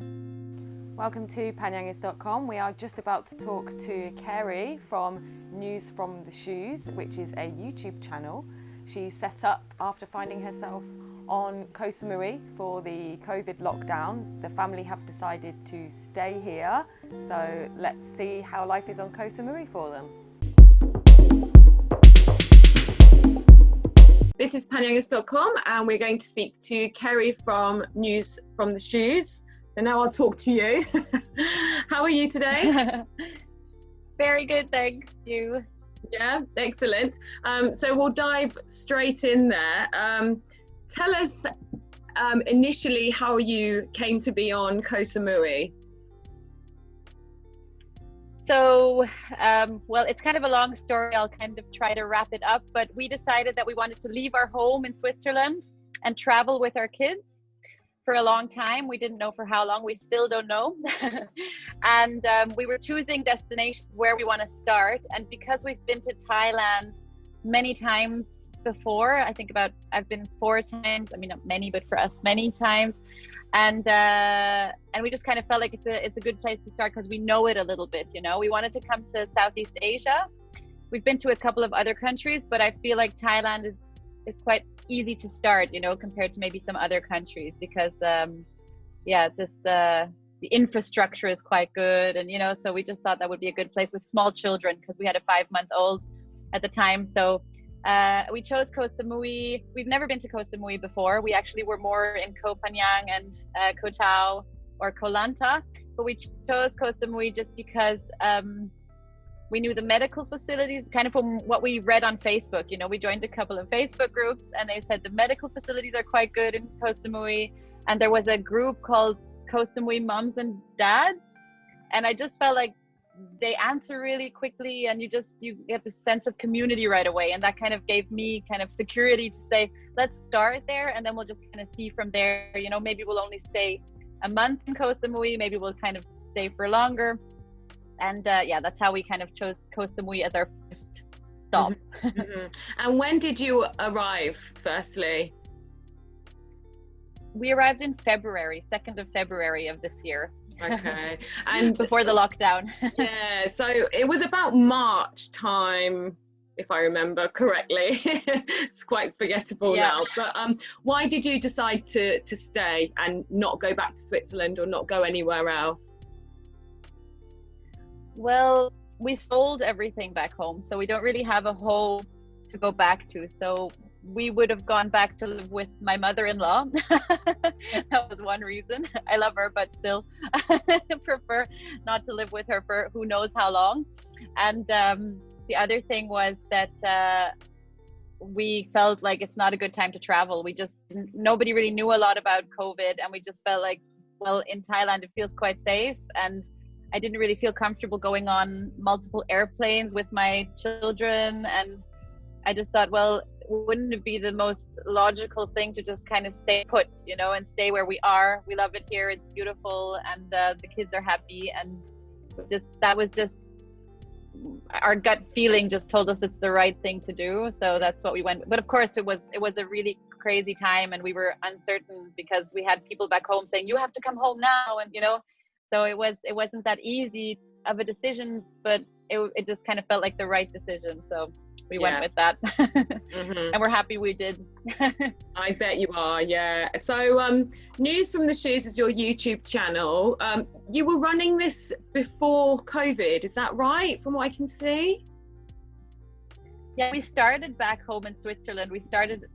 Welcome to panyangis.com. We are just about to talk to Carey from News from the Shoes, which is a YouTube channel she set up after finding herself on Koh Samui for the COVID lockdown. The family have decided to stay here, so let's see how life is on Koh Samui for them. This is panyangis.com and we're going to speak to Carey from News from the Shoes. So now I'll talk to you. How are you today? Very good, thanks. You? Yeah, excellent. So we'll dive straight in there. Tell us initially how you came to be on Koh Samui. So, well, it's kind of a long story. I'll kind of try to wrap it up, but we decided that we wanted to leave our home in Switzerland and travel with our kids for a long time. We didn't know for how long. We still don't know. And we were choosing destinations where we want to start. And because we've been to Thailand many times before, I've been 4 times. I mean, not many, but for us, many times. And we just kind of felt like it's a good place to start because we know it a little bit, you know. We wanted to come to Southeast Asia. We've been to a couple of other countries, but I feel like Thailand is quite easy to start, you know, compared to maybe some other countries because the infrastructure is quite good, and you know, so we just thought that would be a good place with small children because we had a 5-month-old at the time. So we chose Koh Samui. We've never been to Koh Samui before. We actually were more in Koh Phangan and Koh Tao or Koh Lanta, but we chose Koh Samui just because we knew the medical facilities, kind of from what we read on Facebook. You know, we joined a couple of Facebook groups and they said the medical facilities are quite good in Koh Samui. And there was a group called Koh Samui Moms and Dads. And I just felt like they answer really quickly and you get this sense of community right away. And that kind of gave me kind of security to say, let's start there and then we'll just kind of see from there. You know, maybe we'll only stay a month in Koh Samui, maybe we'll kind of stay for longer. And that's how we kind of chose Koh Samui as our first stop. Mm-hmm. And when did you arrive, firstly? We arrived in February, 2nd of February of this year. Okay. And before the lockdown. Yeah, so it was about March time, if I remember correctly. It's quite forgettable now. But why did you decide to stay and not go back to Switzerland or not go anywhere else? Well, we sold everything back home, so we don't really have a home to go back to. So we would have gone back to live with my mother-in-law. That was one reason. I love her, but still prefer not to live with her for who knows how long. And the other thing was that we felt like it's not a good time to travel. Nobody really knew a lot about COVID, and we just felt like, well, in Thailand it feels quite safe, and I didn't really feel comfortable going on multiple airplanes with my children. And I just thought, well, wouldn't it be the most logical thing to just kind of stay put, you know, and stay where we are? We love it here. It's beautiful. And the kids are happy. And that was just our gut feeling just told us it's the right thing to do. So that's what we went. But of course it was a really crazy time and we were uncertain because we had people back home saying, you have to come home now. And, you know, so it wasn't that easy of a decision, but it just kind of felt like the right decision. So we went with that. Mm-hmm. And we're happy we did. I bet you are, yeah. So News from the Shoes is your YouTube channel. You were running this before COVID, is that right, from what I can see? Yeah, we started back home in Switzerland. We started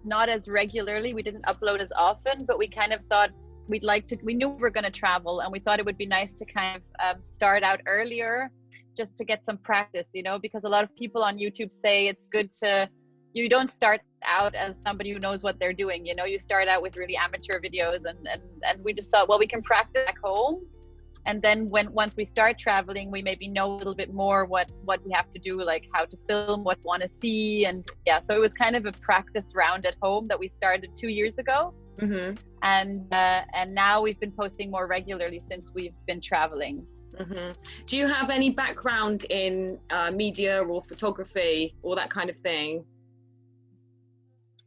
not as regularly. We didn't upload as often, but we kind of thought we knew we were going to travel, and we thought it would be nice to kind of start out earlier just to get some practice, you know, because a lot of people on YouTube say it's good you don't start out as somebody who knows what they're doing, you know, you start out with really amateur videos and we just thought, well, we can practice back home. And then once we start traveling, we maybe know a little bit more what we have to do, like how to film, what we want to see. And yeah, so it was kind of a practice round at home that we started 2 years ago. Mm-hmm. And now we've been posting more regularly since we've been traveling. Mm-hmm. Do you have any background in media or photography or that kind of thing?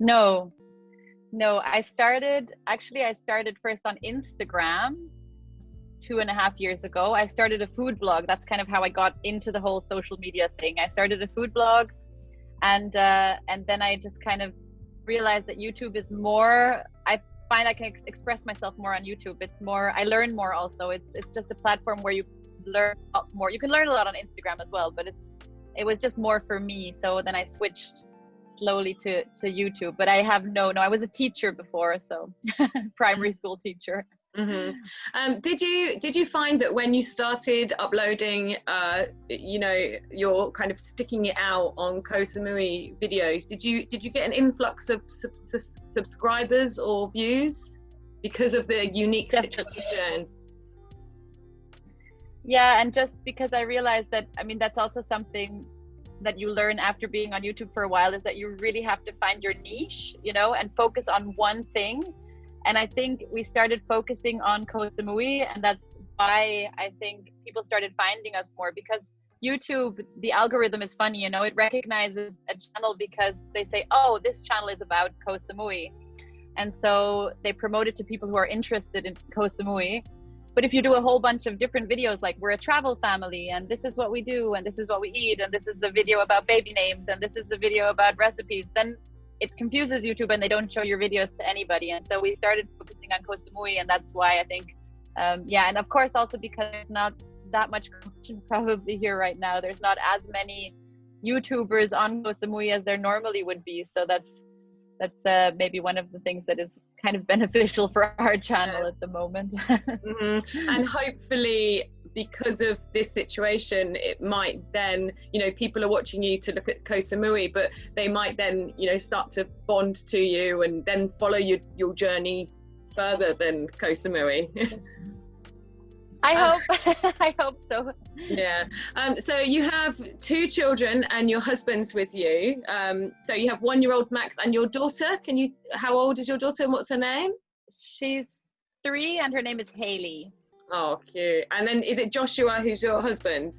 No, I started first on Instagram, 2.5 years ago, I started a food blog. That's kind of how I got into the whole social media thing. I started a food blog, and then I just kind of realized that YouTube is more. I find I can express myself more on YouTube. It's more. I learn more also. It's just a platform where you learn a lot more. You can learn a lot on Instagram as well, but it was just more for me. So then I switched slowly to YouTube. But I have no. I was a teacher before, so primary school teacher. Mm-hmm. Did you find that when you started uploading, you're kind of sticking it out on Koh Samui videos, did you get an influx of subscribers or views because of the unique situation? Yeah, and just because I realized that, I mean, that's also something that you learn after being on YouTube for a while, is that you really have to find your niche, and focus on one thing. And I think we started focusing on Koh Samui, and that's why I think people started finding us more, because YouTube, the algorithm is funny, it recognizes a channel because they say, oh, this channel is about Koh Samui. And so they promote it to people who are interested in Koh Samui. But if you do a whole bunch of different videos, like we're a travel family, and this is what we do, and this is what we eat, and this is the video about baby names, and this is the video about recipes, then it confuses YouTube and they don't show your videos to anybody. And so we started focusing on Koh Samui, and that's why I think, and of course also because there's not that much competition probably here right now. There's not as many YouTubers on Koh Samui as there normally would be. So that's maybe one of the things that is kind of beneficial for our channel at the moment. Mm-hmm. And hopefully, because of this situation, it might then, people are watching you to look at Koh Samui, but they might then, start to bond to you and then follow your journey further than Koh Samui. I hope so. Yeah. So you have 2 children and your husband's with you. So you have 1-year-old Max and your daughter. How old is your daughter and what's her name? She's 3 and her name is Hailey. Oh, cute. And then is it Joshua who's your husband?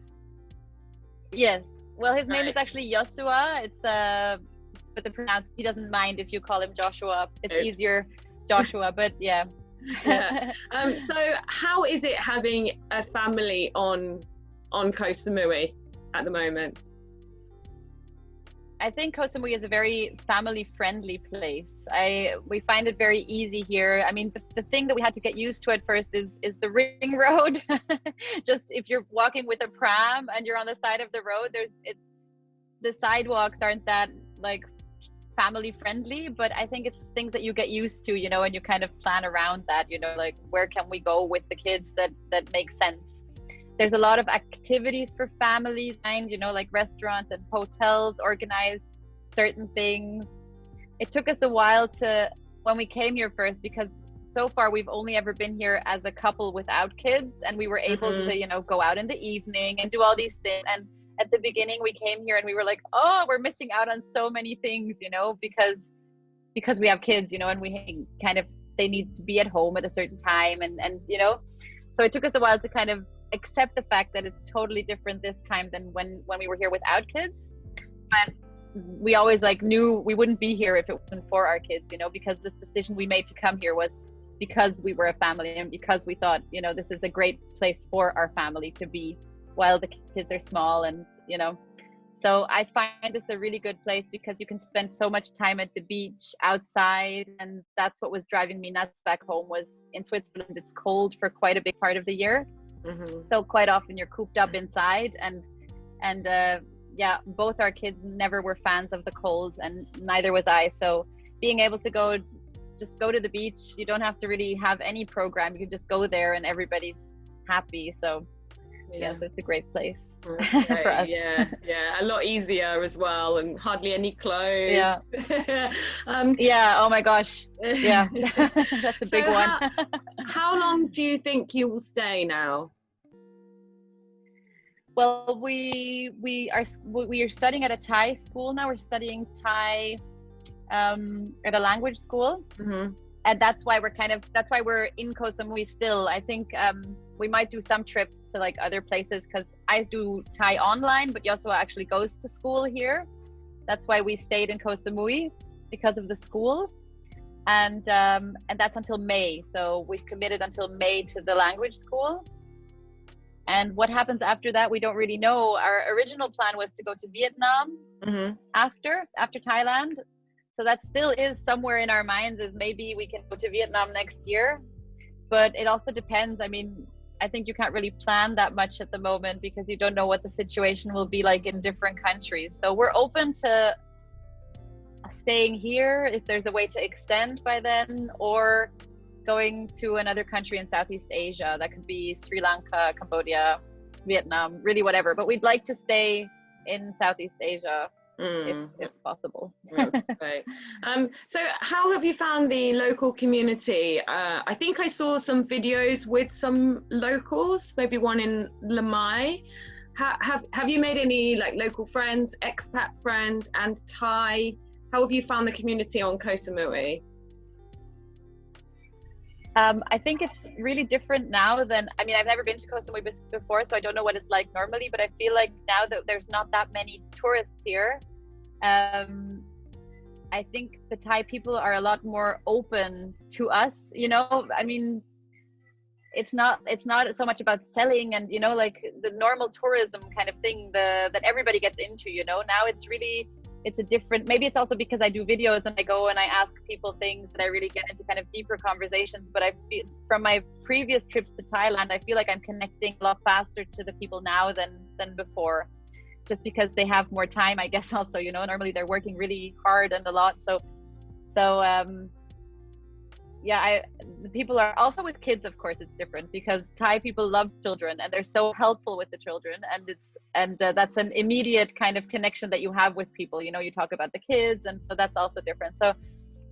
Yes. Well, his name is actually Josua. It's but he doesn't mind if you call him Joshua. It's easier Joshua, but yeah. Yeah. So how is it having a family on Koh Samui at the moment? I think Koh Samui is a very family-friendly place. We find it very easy here. I mean, the thing that we had to get used to at first is the ring road. Just if you're walking with a pram and you're on the side of the road, the sidewalks aren't that like family-friendly, but I think it's things that you get used to, and you kind of plan around that, like where can we go with the kids that makes sense. There's a lot of activities for families, like restaurants and hotels organize certain things. It took us a while when we came here first, because so far we've only ever been here as a couple without kids, and we were able to, go out in the evening and do all these things. And at the beginning we came here and we were like, oh, we're missing out on so many things, because we have kids, and we they need to be at home at a certain time. And so it took us a while to kind of accept the fact that it's totally different this time than when we were here without kids. But we always knew we wouldn't be here if it wasn't for our kids, because this decision we made to come here was because we were a family and because we thought, this is a great place for our family to be while the kids are small. And so I find this a really good place because you can spend so much time at the beach outside, and that's what was driving me nuts back home. Was in Switzerland it's cold for quite a big part of the year. So quite often you're cooped up inside, and both our kids never were fans of the cold, and neither was I. So being able to just go to the beach, you don't have to really have any program, you can just go there and everybody's happy. So so it's a great place for us. Yeah, a lot easier as well, and hardly any clothes. Oh my gosh, that's a big one. How long do you think you will stay now? Well, we are studying at a Thai school now. We're studying Thai at a language school, and that's why we're in Koh Samui still. I think we might do some trips to other places, because I do Thai online, but Josua actually goes to school here. That's why we stayed in Koh Samui, because of the school, and that's until May. So we've committed until May to the language school, And what happens after that, we don't really know. Our original plan was to go to Vietnam after Thailand. So that still is somewhere in our minds, is maybe we can go to Vietnam next year. But it also depends. I mean, I think you can't really plan that much at the moment because you don't know what the situation will be like in different countries. So we're open to staying here if there's a way to extend by then, or going to another country in Southeast Asia. That could be Sri Lanka, Cambodia, Vietnam, really whatever. But we'd like to stay in Southeast Asia if possible. That's great. So how have you found the local community? I think I saw some videos with some locals, maybe one in Lamai. Have you made any like local friends, expat friends, and Thai? How have you found the community on Koh Samui? I think it's really different now than, I mean, I've never been to Koh Samui before, so I don't know what it's like normally, but I feel like now that there's not that many tourists here, I think the Thai people are a lot more open to us, you know. I mean, it's not so much about selling and, you know, like the normal tourism kind of thing that everybody gets into, you know. Now it's a different, maybe it's also because I do videos and I go and I ask people things that I really get into kind of deeper conversations. But I feel from my previous trips to Thailand, I feel like I'm connecting a lot faster to the people now than before, just because they have more time, I guess. Also, you know, normally they're working really hard and a lot. So yeah, the people are also with kids, of course it's different, because Thai people love children and they're so helpful with the children, and that's an immediate kind of connection that you have with people, you know. You talk about the kids, and so that's also different. So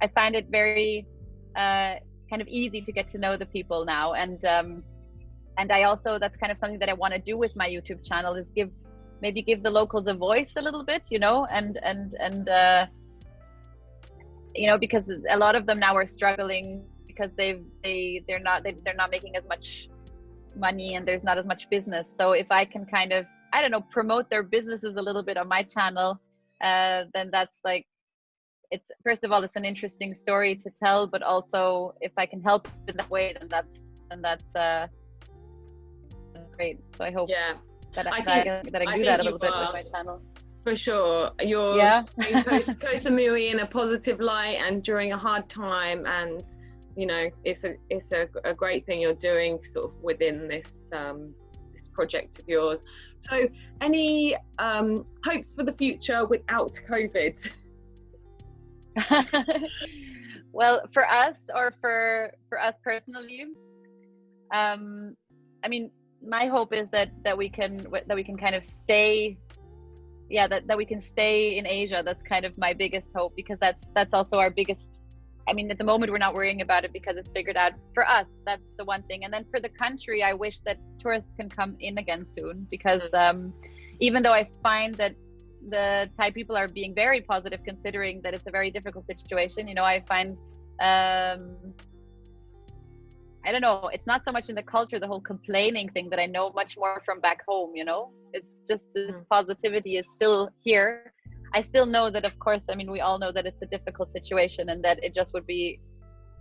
I find it very kind of easy to get to know the people now, and I also, that's kind of something that I want to do with my YouTube channel, is give the locals a voice a little bit, you know, and you know, because a lot of them now are struggling because they're not making as much money and there's not as much business. So if I can kind of, I don't know, promote their businesses a little bit on my channel, then that's like, it's, first of all, it's an interesting story to tell, but also if I can help in that way, then that's great. So I hope that I can do that a little bit with my channel. For sure, you're showing Koh Samui in a positive light and during a hard time, and you know, it's a great thing you're doing sort of within this this project of yours. So, any hopes for the future without COVID? Well, for us, or for us personally, I mean, my hope is that we can kind of stay. Yeah, that we can stay in Asia. That's kind of my biggest hope, because that's also our biggest, I mean, at the moment we're not worrying about it because it's figured out. For us, that's the one thing. And then for the country, I wish that tourists can come in again soon, because even though I find that the Thai people are being very positive, considering that it's a very difficult situation, you know, I find I don't know, it's not so much in the culture, the whole complaining thing, that I know much more from back home, you know. It's just this positivity is still here. I still know that, of course, I mean, we all know that it's a difficult situation, and that it just would be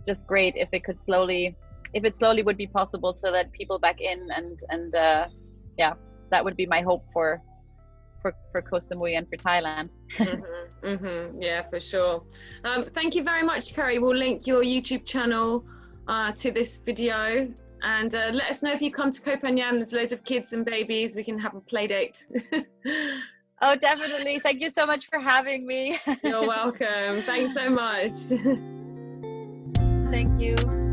just great if it slowly would be possible to let people back in, and yeah, that would be my hope for Koh Samui and for Thailand. Yeah, for sure. Thank you very much, Carey. We'll link your YouTube channel to this video, and let us know if you come to Koh Phangan. There's loads of kids and babies. We can have a play date. Oh, definitely. Thank you so much for having me. You're welcome. Thanks so much. Thank you.